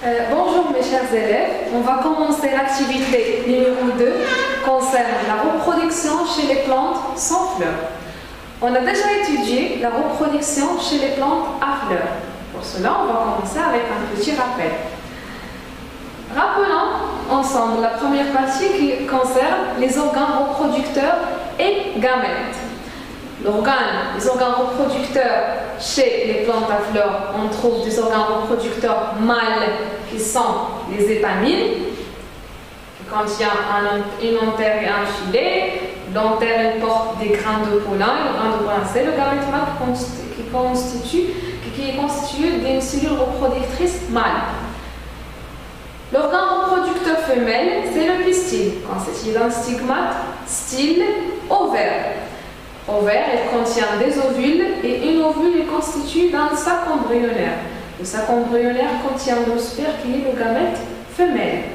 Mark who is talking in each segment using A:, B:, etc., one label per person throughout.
A: Bonjour mes chers élèves, on va commencer l'activité numéro 2 concernant la reproduction chez les plantes sans fleurs. On a déjà étudié la reproduction chez les plantes à fleurs. Pour cela, on va commencer avec un petit rappel. Rappelons ensemble la première partie qui concerne les organes reproducteurs et gamètes. Les organes reproducteurs chez les plantes à fleurs, on trouve des organes reproducteurs mâles qui sont les étamines, qui contiennent une antère et un filet. L'antère porte des grains de pollen. Le grain de pollen, c'est le gamète mâle qui est constitué d'une cellule reproductrice mâle. L'organe reproducteur femelle, c'est le pistil, constitué d'un stigmate, style, ovaire. Ovaire, il contient des ovules et une ovule est constituée d'un sac embryonnaire. Le sac embryonnaire contient l'oosphère qui est le gamète femelle.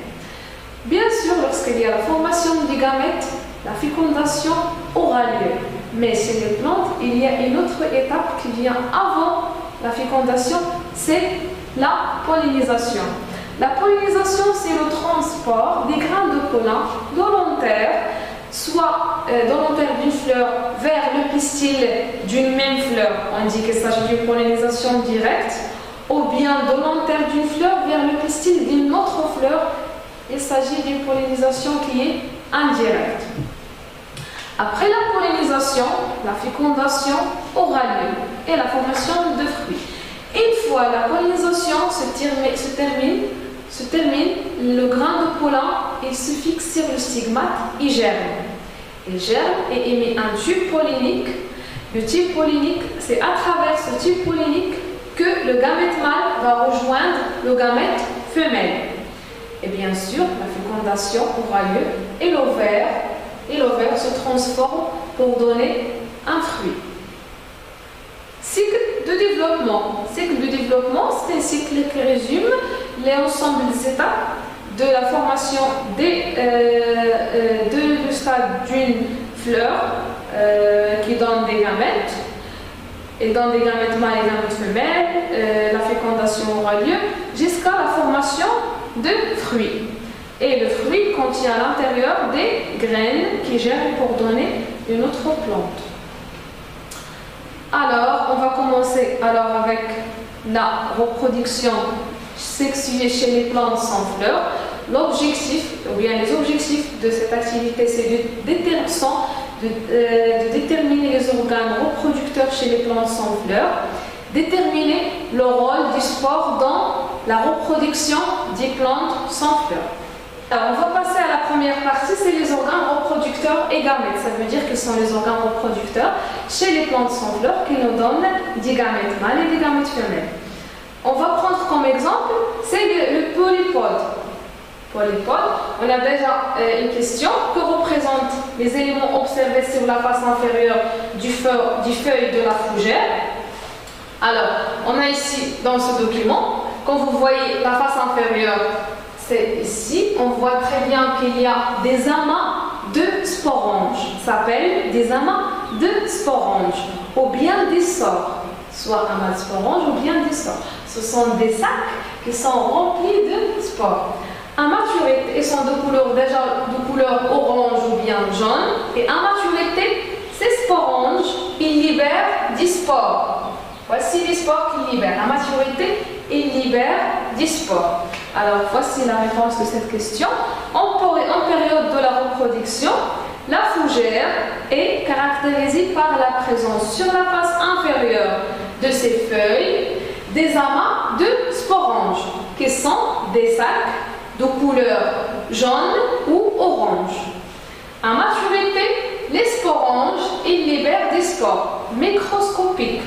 A: Bien sûr, lorsqu'il y a la formation du gamète, la fécondation aura lieu. Mais chez les plantes, il y a une autre étape qui vient avant la fécondation, c'est la pollinisation. La pollinisation, c'est le transport des grains de pollen de l'antère, soit de l'antère d'une fleur vers le pistil d'une même fleur, on dit qu'il s'agit d'une pollinisation directe, ou bien de l'antère d'une fleur vers le pistil d'une autre fleur, il s'agit d'une pollinisation qui est indirecte. Après la pollinisation, la fécondation aura lieu et la formation de fruits. Une fois la pollinisation se termine, le grain de pollen il se fixe sur le stigmate, il germe. Il germe et émet un tube pollinique. Le tube pollinique, c'est à travers ce tube pollinique que le gamète mâle va rejoindre le gamète femelle. Et bien sûr, la fécondation aura lieu et l'ovaire se transforme pour donner un fruit. Cycle de développement. Cycle de développement, c'est un cycle qui résume l'ensemble des étapes de la formation du stade d'une fleur qui donne des gamètes, et donne des gamètes mâles et gamètes femelles. La fécondation aura lieu jusqu'à la formation de fruits. Et le fruit contient à l'intérieur des graines qui germent pour donner une autre plante. Alors, on va commencer avec la reproduction sexuée chez les plantes sans fleurs. Les objectifs de cette activité, c'est de déterminer les organes reproducteurs chez les plantes sans fleurs, déterminer le rôle du spore dans la reproduction des plantes sans fleurs. Alors, on va passer à la première partie, c'est les organes reproducteurs et gamètes. Ça veut dire que ce sont les organes reproducteurs chez les plantes sans fleurs qui nous donnent des gamètes mâles et des gamètes femelles. On va prendre comme exemple, c'est le polypode. On a déjà une question. Que représentent les éléments observés sur la face inférieure du feuille de la fougère? Alors, on a ici dans ce document, quand vous voyez la face inférieure, c'est ici, on voit très bien qu'il y a des amas de sporanges. Ça s'appelle des amas de sporanges, ou bien des sores. Soit amas de sporanges ou bien des sores. Ce sont des sacs qui sont remplis de spores. À maturité, ils sont de couleur orange ou bien jaune. Et à maturité, ces sporanges, ils libèrent des spores. Voici les spores qu'ils libèrent. À maturité, ils libèrent des spores. Alors, voici la réponse de cette question. En période de la reproduction, la fougère est caractérisée par la présence sur la face inférieure de ses feuilles des amas de sporanges, qui sont des sacs de couleur jaune ou orange. À maturité, les sporanges ils libèrent des spores microscopiques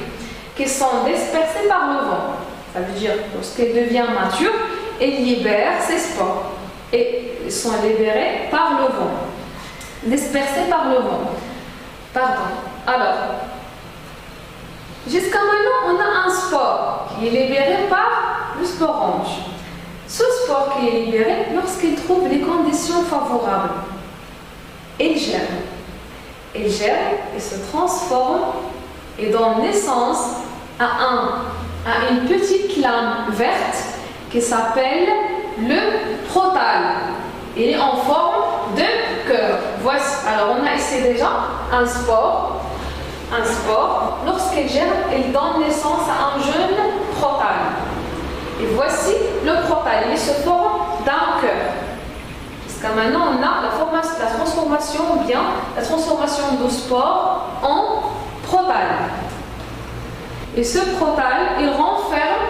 A: qui sont dispersés par le vent. Ça veut dire que lorsqu'il devient mature, il libère ses spores et ils sont libérés par le vent, dispersés par le vent. Alors, jusqu'à maintenant, on a un spore qui est libéré par le sporange. Ce spore qui est libéré, lorsqu'il trouve les conditions favorables, il germe. Il germe et se transforme et donne naissance à une petite lame verte qui s'appelle le prothale. Il est en forme de cœur. Voici. Alors, on a ici déjà un spore. Lorsqu'il germe, il donne naissance à un jeune prothale. Et voici le prothale. Il se forme d'un cœur. Jusqu'à maintenant, on a la transformation du spore en prothale. Et ce prothale, il renferme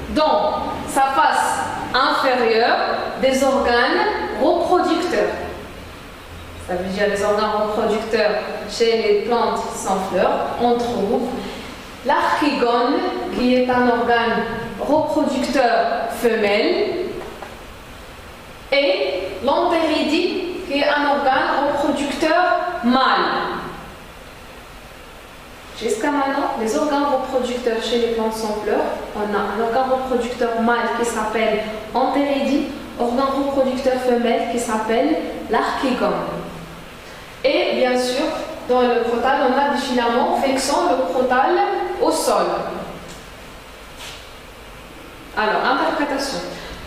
A: dans sa face inférieure des organes reproducteurs. Ça veut dire les organes reproducteurs chez les plantes sans fleurs. On trouve l'archigone, qui est un organe reproducteur femelle, et l'entéridie, qui est un organe reproducteur mâle. Jusqu'à maintenant, les organes reproducteurs chez les plantes sans fleurs, on a un organe reproducteur mâle qui s'appelle entéridie, organe reproducteur femelle qui s'appelle l'archigone. Et bien sûr, dans le prothale, on a des filaments fixant le prothale au sol. Alors, interprétation.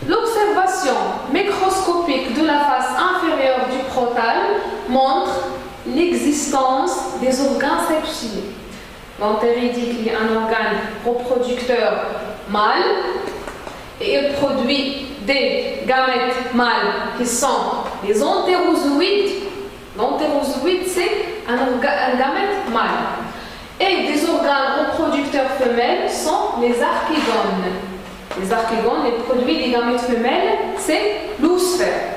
A: L'observation microscopique de la face inférieure du prothale montre l'existence des organes sexués. L'entéridie, qui est un organe reproducteur mâle, et il produit des gamètes mâles qui sont les entérozoïdes. L'entérozoïde, c'est un gamète mâle. Et des organes reproducteurs femelles sont les archigones. Les archigones, les produits des gamètes femelles, c'est l'oosphère.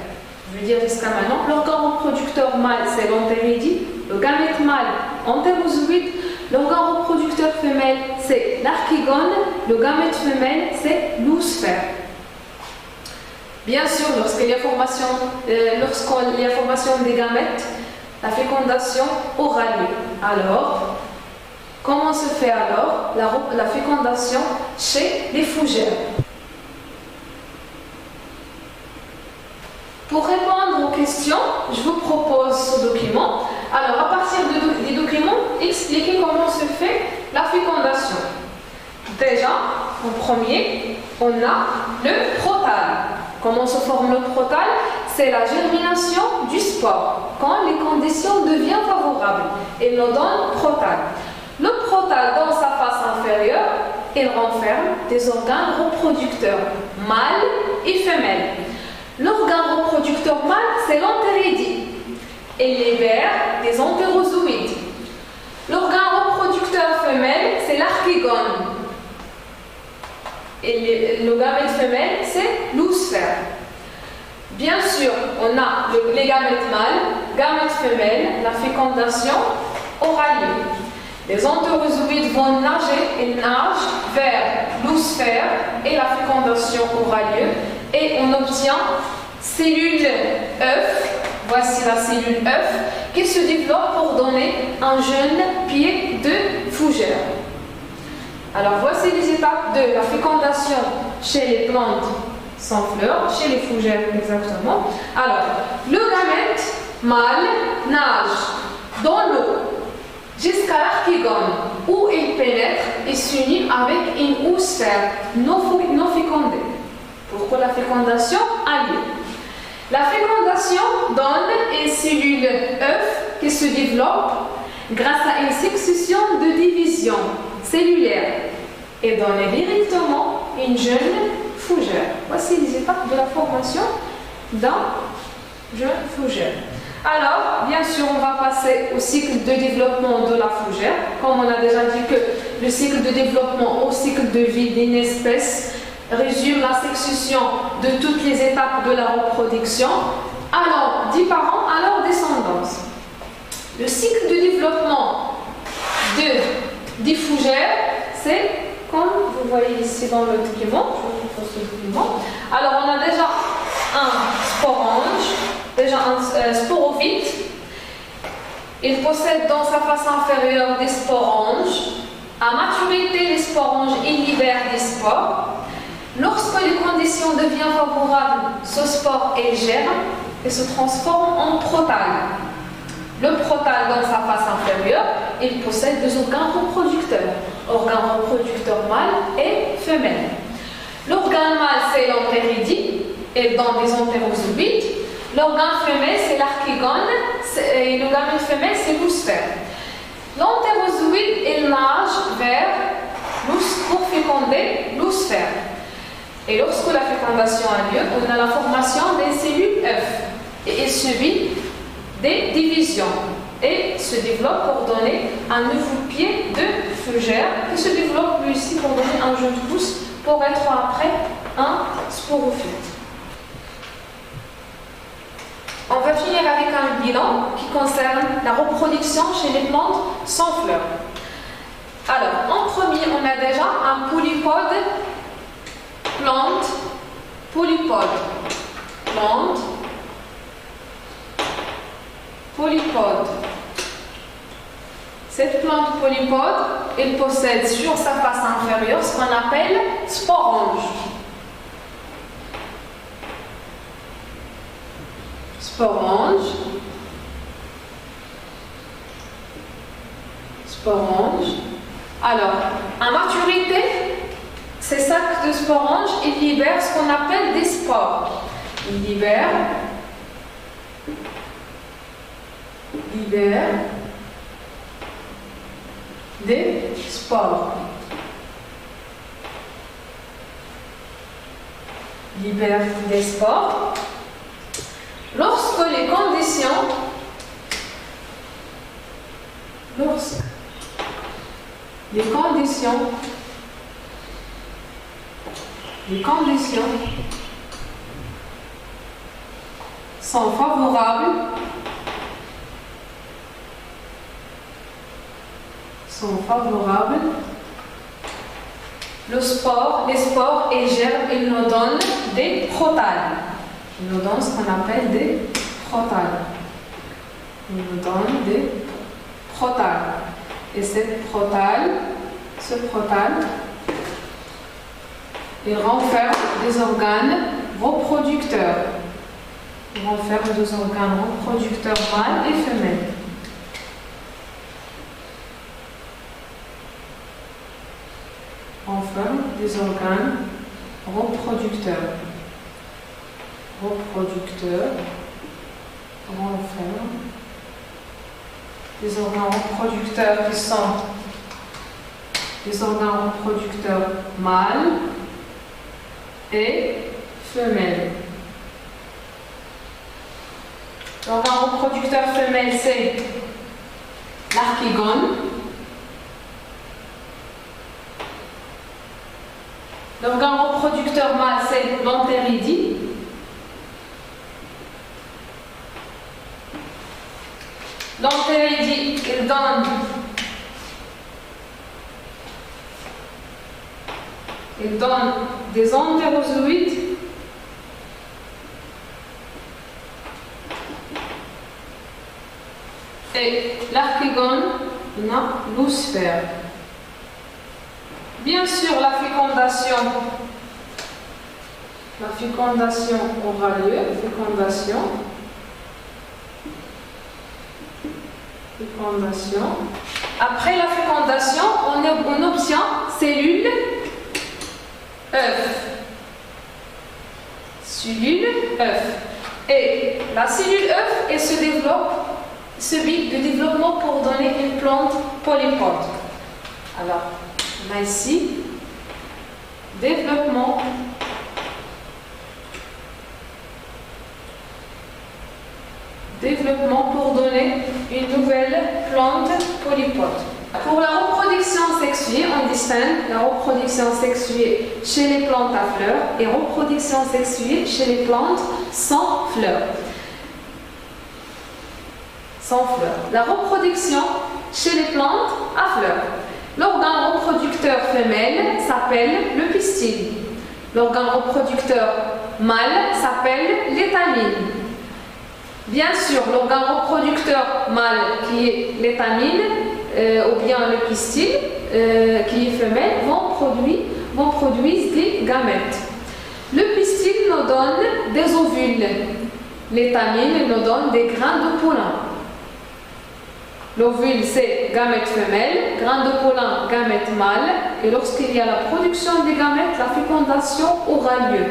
A: Je veux dire jusqu'à maintenant, l'organe reproducteur mâle, c'est l'entéridie. Le gamète mâle, entérozoïde. L'organe reproducteur femelle, c'est l'archigone. Le gamète femelle, c'est l'oosphère. Bien sûr, lorsqu'il y a formation des gamètes, la fécondation aura lieu. Alors, comment se fait alors la fécondation chez les fougères? Pour répondre aux questions, je vous propose ce document. Alors, à partir des documents, expliquez comment se fait la fécondation. Déjà, en premier, on a le prothale. Comment se forme le prothale? C'est la germination du spore. Quand les conditions deviennent favorables, il nous donne prothale. Le prothale, dans sa face inférieure, il renferme des organes reproducteurs, mâles et femelles. L'organe reproducteur mâle, c'est l'entéridie. Il libère des entérozoïdes. L'organe reproducteur femelle, c'est l'archigone. Et le gamète femelle, c'est l'oosphère. Bien sûr, on a les gamètes mâles, gamètes femelles, la fécondation aura lieu. Les entérozoïdes vont nager, ils nagent vers l'oosphère et la fécondation aura lieu. Et on obtient cellule œuf, voici la cellule œuf, qui se développe pour donner un jeune pied de fougère. Alors voici les étapes de la fécondation chez les plantes sans fleurs, chez les fougères exactement. Alors, le gamète mâle nage dans l'eau jusqu'à l'archigone où il pénètre et s'unit avec une oosphère non fécondée. Pourquoi la fécondation a lieu? La fécondation donne une cellule œuf qui se développe grâce à une succession de divisions cellulaires et donne directement une jeune fougère. Voici les étapes de la formation d'un jeune fougère. Alors, bien sûr, on va passer au cycle de développement de la fougère. Comme on a déjà dit que le cycle de développement au cycle de vie d'une espèce résume la succession de toutes les étapes de la reproduction, allant du parent à leur descendance. Le cycle de développement des fougères, c'est comme vous voyez ici dans le document. Je vous propose ce document. Alors, on a déjà un sporange, déjà un sporophyte. Il possède dans sa face inférieure des sporanges. À maturité, les sporanges, ils libèrent des spores. Lorsque les conditions deviennent favorables, ce spore est germe et se transforme en prothale. Le prothale, dans sa face inférieure, il possède deux organes reproducteurs mâle et femelle. L'organe mâle, c'est l'entéridie, et dans des entérozoïdes. L'organe femelle, c'est l'archigone, et l'organe femelle, c'est l'oosphère. L'entérozoïde, il nage vers pour féconder l'oosphère. Et lorsque la fécondation a lieu, on a la formation des cellules œufs. Et il subit des divisions et se développe pour donner un nouveau pied de fougère qui se développe lui aussi pour donner un jeune pouce pour être après un sporophyte. On va finir avec un bilan qui concerne la reproduction chez les plantes sans fleurs. Alors, en premier, on a déjà un polypode, plante, polypode, plante, polypode. Cette plante polypode, elle possède sur sa face inférieure ce qu'on appelle sporange. Sporange. Sporange. Alors, à maturité, ces sacs de sporange, ils libèrent ce qu'on appelle des spores. Ils libèrent des spores. Libèrent des spores. Lorsque les conditions sont favorables, les spores, et germent, ils nous donnent des protales. Ils nous donnent ce qu'on appelle des protales. Et ce protale, il renferme des organes reproducteurs. Il renferme des organes reproducteurs mâles et femelles. Renferme des organes reproducteurs. Renferme des organes reproducteurs qui sont des organes reproducteurs mâles et femelles. L'organe reproducteur femelle, c'est l'archigone. L'organe reproducteur mâle, c'est l'entéridie. L'entéridie, il donne des entérozoïdes et l'archigone, on a l'oosphère. Bien sûr, la fécondation aura lieu. Fécondation. Après la fécondation, on obtient cellules œufs. Et la cellule œuf, elle se développe, subit le développement pour donner une plante polypode. Alors, on a ici développement pour donner une nouvelle plante polypode. Pour la reproduction sexuée, on distingue la reproduction sexuée chez les plantes à fleurs et reproduction sexuée chez les plantes sans fleurs. La reproduction chez les plantes à fleurs. L'organe reproducteur femelle s'appelle le pistil. L'organe reproducteur mâle s'appelle l'étamine. Bien sûr, l'organe reproducteur mâle qui est l'étamine ou bien le pistil qui est femelle vont produire des gamètes. Le pistil nous donne des ovules. L'étamine nous donne des grains de pollen. L'ovule, c'est gamète femelle, grain de pollin, gamète mâle. Et lorsqu'il y a la production des gamètes, la fécondation aura lieu.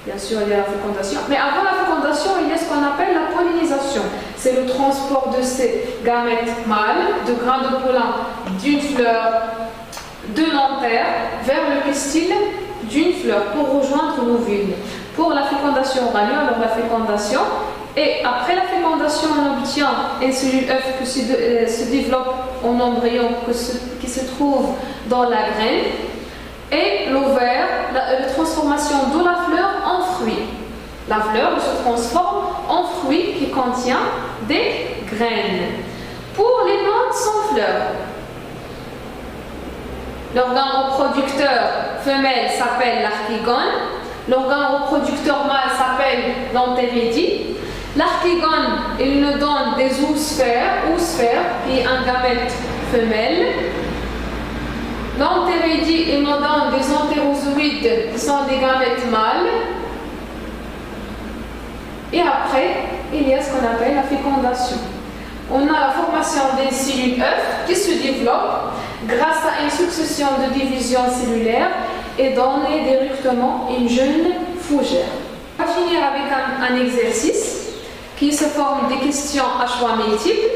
A: Bien sûr, il y a la fécondation. Mais avant la fécondation, il y a ce qu'on appelle la pollinisation. C'est le transport de ces gamètes mâles, de grains de pollin d'une fleur de l'antère vers le pistil d'une fleur pour rejoindre l'ovule. Pour la fécondation aura lieu, alors la fécondation. Et après la fécondation, on obtient une cellule œuf qui se développe en embryon qui se trouve dans la graine. Et l'ovaire, la transformation de la fleur en fruit. La fleur se transforme en fruit qui contient des graines. Pour les plantes sans fleurs, l'organe reproducteur femelle s'appelle l'archigone. L'organe reproducteur mâle s'appelle l'antéridie. L'archigone, il nous donne des oosphères, qui est un gamète femelle. L'antéridie, il nous donne des entérozoïdes qui sont des gamètes mâles. Et après, il y a ce qu'on appelle la fécondation. On a la formation d'une cellule œuf qui se développe grâce à une succession de divisions cellulaires et donne directement une jeune fougère. On va finir avec un exercice qui se forme des questions à choix multiples.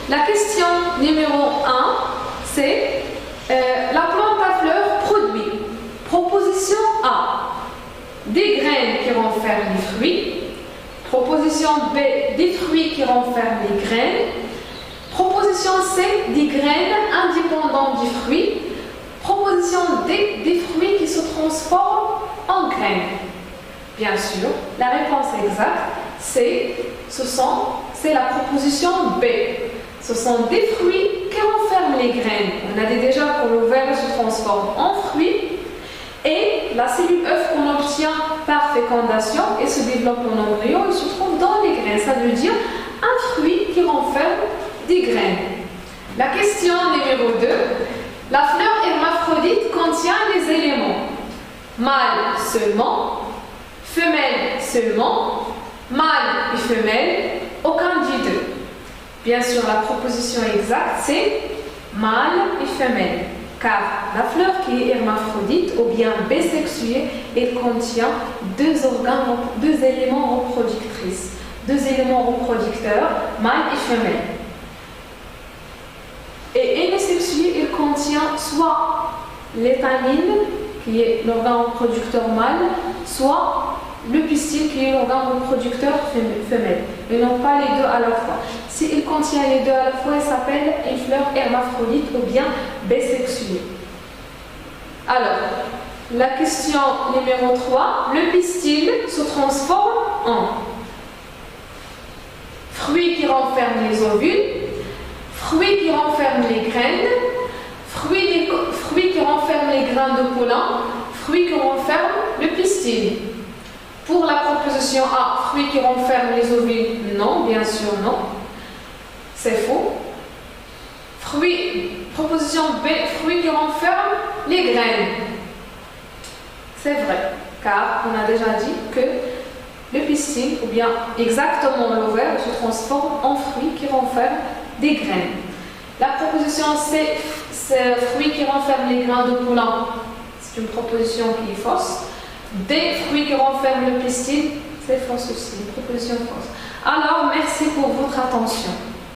A: La question numéro 1, c'est la plante à fleurs produit. Proposition A, des graines qui renferment les fruits. Proposition B, des fruits qui renferment les graines. Proposition C, des graines indépendantes du fruit. Proposition D, des fruits qui se transforment en graines. Bien sûr, la réponse exacte, c'est la proposition B. Ce sont des fruits qui renferment les graines. On a dit déjà que l'ovaire se transforme en fruit et la cellule œuf qu'on obtient par fécondation et se développe en embryon, il se trouve dans les graines. Ça veut dire un fruit qui renferme des graines. La question numéro 2. La fleur hermaphrodite contient les éléments mâle seulement, femelle seulement, mâle et femelle, aucun des deux. Bien sûr, la proposition exacte, c'est mâle et femelle, car la fleur qui est hermaphrodite ou bien bisexuée, elle contient deux éléments reproductrices, deux éléments reproducteurs, mâle et femelle. Et hémésexuée, elle contient soit l'étamine, qui est l'organe reproducteur mâle, soit le pistil, qui est l'organe reproducteur femelle. Mais non pas les deux à la fois. S'il contient les deux à la fois, il s'appelle une fleur hermaphrodite ou bien bisexuée. Alors, la question numéro 3. Le pistil se transforme en fruit qui renferme les ovules, fruit qui renferme les graines, fruit qui renferme les grains de pollin, fruit qui renferme le pistil. Pour la proposition A, fruit qui renferme les ovules, non, bien sûr non. C'est faux. Proposition B, fruit qui renferme les graines. C'est vrai, car on a déjà dit que le pistil, ou bien exactement l'ovaire, se transforme en fruit qui renferme des graines. La proposition C, c'est fruit qui renferme les grains de pollin. C'est une proposition qui est fausse. Des fruits qui renferment le pistil, c'est fausse aussi, une proposition fausse. Alors, merci pour votre attention.